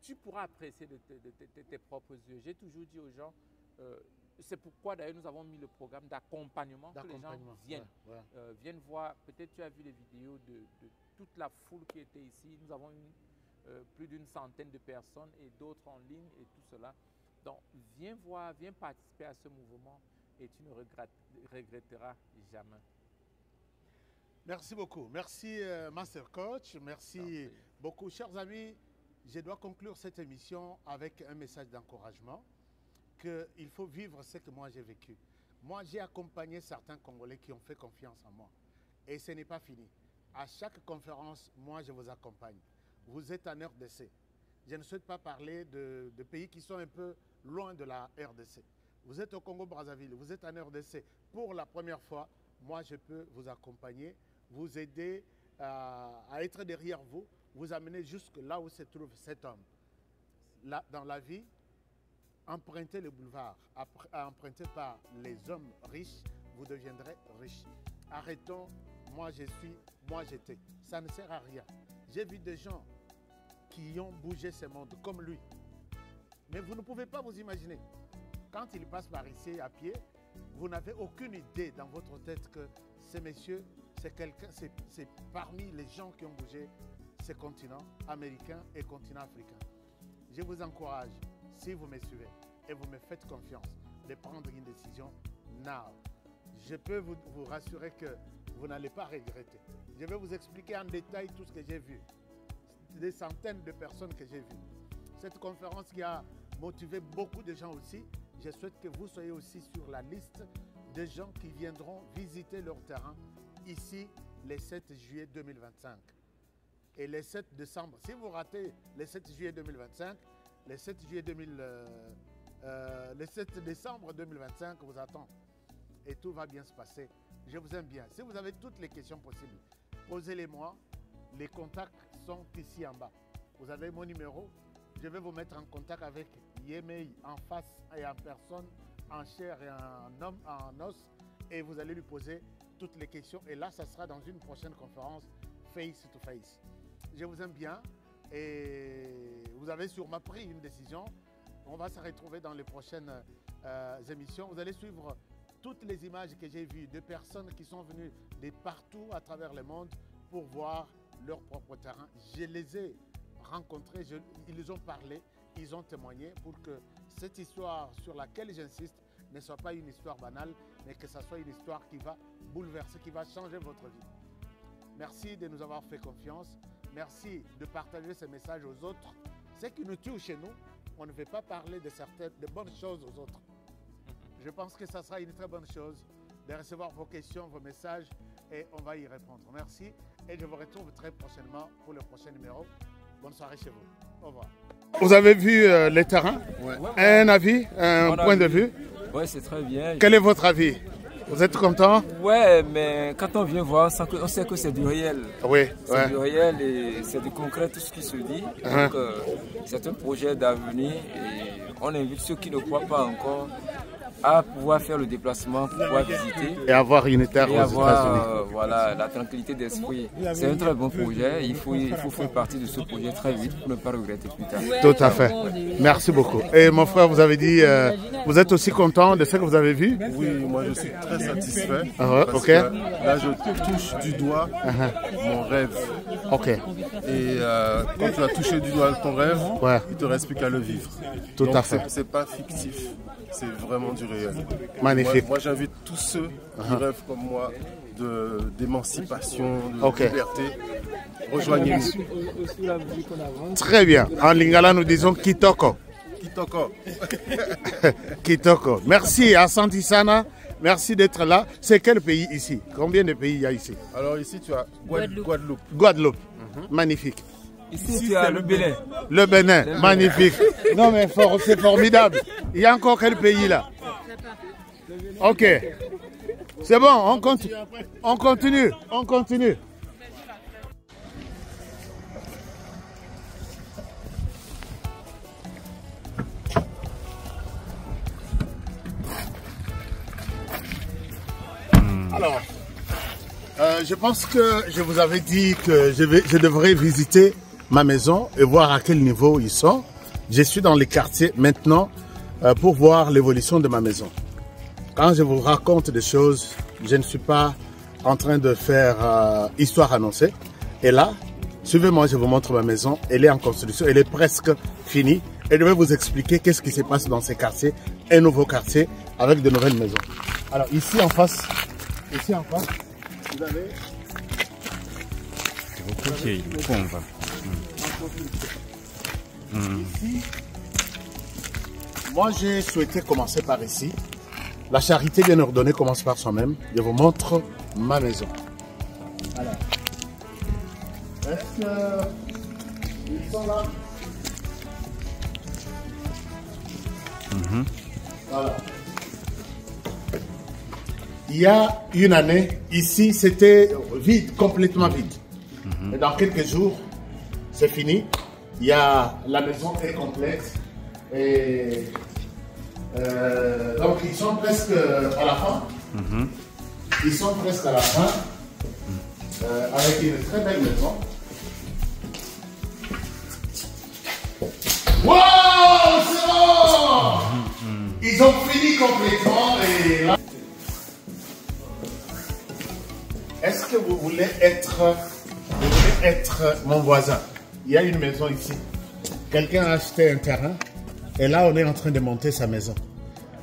tu pourras apprécier de tes propres yeux. J'ai toujours dit aux gens, c'est pourquoi d'ailleurs nous avons mis le programme d'accompagnement, que les gens viennent, viennent voir. Peut-être tu as vu les vidéos de toute la foule qui était ici. Nous avons plus d'une centaine de personnes et d'autres en ligne et tout cela. Donc, viens voir, viens participer à ce mouvement et tu ne regretteras jamais. Merci beaucoup. Merci, Master Coach. Merci beaucoup. Chers amis, je dois conclure cette émission avec un message d'encouragement, qu'il faut vivre ce que moi j'ai vécu. Moi, j'ai accompagné certains Congolais qui ont fait confiance en moi. Et ce n'est pas fini. À chaque conférence, moi, je vous accompagne. Vous êtes en RDC. Je ne souhaite pas parler de pays qui sont un peu loin de la RDC. Vous êtes au Congo-Brazzaville, vous êtes en RDC. Pour la première fois, moi, je peux vous accompagner, vous aider à être derrière vous, vous amener jusque là où se trouve cet homme. Là, dans la vie, empruntez le boulevard, emprunté par les hommes riches, vous deviendrez riches. Arrêtons, moi je suis, moi j'étais. Ça ne sert à rien. J'ai vu des gens qui ont bougé ce monde comme lui. Mais vous ne pouvez pas vous imaginer. Quand il passe par ici à pied, vous n'avez aucune idée dans votre tête que ce monsieur, c'est quelqu'un, c'est parmi les gens qui ont bougé ce continent américain et continent africain. Je vous encourage, si vous me suivez et vous me faites confiance, de prendre une décision now. Je peux vous rassurer que vous n'allez pas regretter. Je vais vous expliquer en détail tout ce que j'ai vu. Des centaines de personnes que j'ai vues. Cette conférence qui a motivé beaucoup de gens aussi, je souhaite que vous soyez aussi sur la liste des gens qui viendront visiter leur terrain ici le 7 juillet 2025. Et le 7 décembre, si vous ratez le 7 juillet 2025, le 7 décembre 2025 vous attend. Et tout va bien se passer. Je vous aime bien. Si vous avez toutes les questions possibles, posez-les-moi. Les contacts sont ici en bas. Vous avez mon numéro. Je vais vous mettre en contact avec Yemei en face et en personne, en chair et en os. Et vous allez lui poser toutes les questions. Et là, ça sera dans une prochaine conférence face to face. Je vous aime bien. Et vous avez sûrement pris une décision. On va se retrouver dans les prochaines émissions. Vous allez suivre toutes les images que j'ai vues de personnes qui sont venues de partout à travers le monde pour voir leur propre terrain. Je les ai rencontrés, ils ont parlé, ils ont témoigné pour que cette histoire sur laquelle j'insiste ne soit pas une histoire banale, mais que ce soit une histoire qui va bouleverser, qui va changer votre vie. Merci de nous avoir fait confiance. Merci de partager ce message aux autres. Ce qui nous tue chez nous, on ne veut pas parler de bonnes choses aux autres. Je pense que ça sera une très bonne chose de recevoir vos questions, vos messages et on va y répondre. Merci et je vous retrouve très prochainement pour le prochain numéro. Bonne soirée chez vous. Au revoir. Vous avez vu les terrains? Un avis, un point de vue? Oui, c'est très bien. Quel est votre avis? Vous êtes content? Ouais, mais quand on vient voir, on sait que c'est du réel. Oui, c'est du réel et c'est du concret tout ce qui se dit. Donc, c'est un projet d'avenir et on invite ceux qui ne croient pas encore à pouvoir faire le déplacement, pouvoir visiter. Et avoir une terre aux États-Unis. Voilà, la tranquillité d'esprit. C'est un très bon projet. Il faut faire partie de ce projet très vite pour ne pas regretter plus tard. Tout à fait. Merci beaucoup. Et mon frère, vous avez dit, vous êtes aussi content de ce que vous avez vu? Oui, moi je suis très satisfait. Parce ok. Que là, je touche du doigt mon rêve. Ok. Et quand tu as touché du doigt ton rêve, il ne te reste plus qu'à le vivre. Tout à fait. C'est pas fictif. C'est vraiment du réel. Magnifique. Moi j'invite tous ceux qui rêvent comme moi d'émancipation, de liberté. Rejoignez-nous. Très bien. En lingala, nous disons Kitoko. Kitoko. Kitoko. Merci à Santisana. Merci d'être là. C'est quel pays ici? Combien de pays il y a ici? Alors ici tu as Guadeloupe. Guadeloupe. Magnifique. Ici, tu as le Bénin. Le Bénin, magnifique. Non, mais c'est formidable. Il y a encore quel pays là? Ok. C'est bon, on continue. On continue. On continue. Alors, je pense que je vous avais dit que je devrais visiter ma maison et voir à quel niveau ils sont. Je suis dans les quartiers maintenant pour voir l'évolution de ma maison. Quand je vous raconte des choses, je ne suis pas en train de faire histoire annoncée. Et là, suivez-moi, je vous montre ma maison. Elle est en construction, elle est presque finie. Et je vais vous expliquer qu'est-ce qui se passe dans ces quartiers, un nouveau quartier avec de nouvelles maisons. Alors ici en face, vous avez... Ici, moi j'ai souhaité commencer par ici. La charité bien ordonnée commence par soi-même. Je vous montre ma maison. Alors, est-ce qu'ils sont là? Voilà. Il y a une année, ici, c'était vide, complètement vide. Et dans quelques jours, c'est fini. La maison est complète. Et donc, ils sont presque à la fin. Ils sont presque à la fin. Avec une très belle maison. Wow, c'est bon! Ils ont fini complètement. Et là... Est-ce que vous voulez être mon voisin? Il y a une maison ici. Quelqu'un a acheté un terrain et là on est en train de monter sa maison.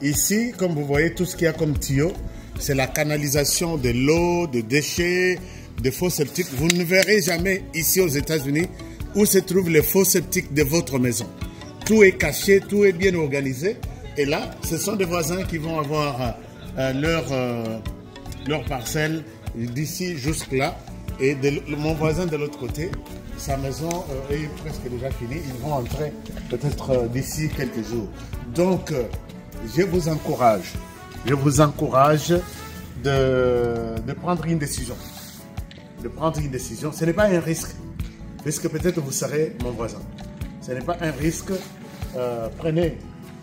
Ici, comme vous voyez, tout ce qu'il y a comme tuyau, c'est la canalisation de l'eau, de déchets, de fosses septiques. Vous ne verrez jamais ici aux États-Unis où se trouvent les fosses septiques de votre maison. Tout est caché, tout est bien organisé. Et là, ce sont des voisins qui vont avoir leur parcelle d'ici jusque-là. Et mon voisin de l'autre côté, sa maison est presque déjà finie. Ils vont entrer peut-être d'ici quelques jours. Donc, je vous encourage de prendre une décision. De prendre une décision. Ce n'est pas un risque, puisque peut-être vous serez mon voisin. Ce n'est pas un risque. Prenez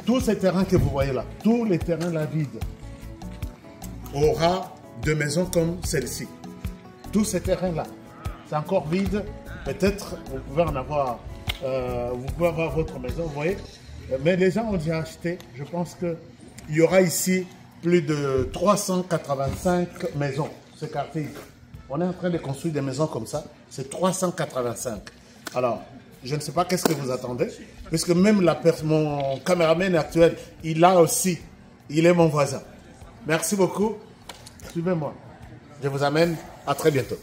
tous ces terrains que vous voyez là, tous les terrains là vides, aura de maisons comme celle-ci. Tous ces terrains-là, c'est encore vide. Peut-être vous pouvez en avoir, vous pouvez avoir votre maison, vous voyez. Mais les gens ont déjà acheté. Je pense qu'il y aura ici plus de 385 maisons, ce quartier. On est en train de construire des maisons comme ça. C'est 385. Alors, je ne sais pas qu'est-ce que vous attendez. Puisque même mon caméraman actuel, il est mon voisin. Merci beaucoup. Suivez-moi. Je vous amène à très bientôt.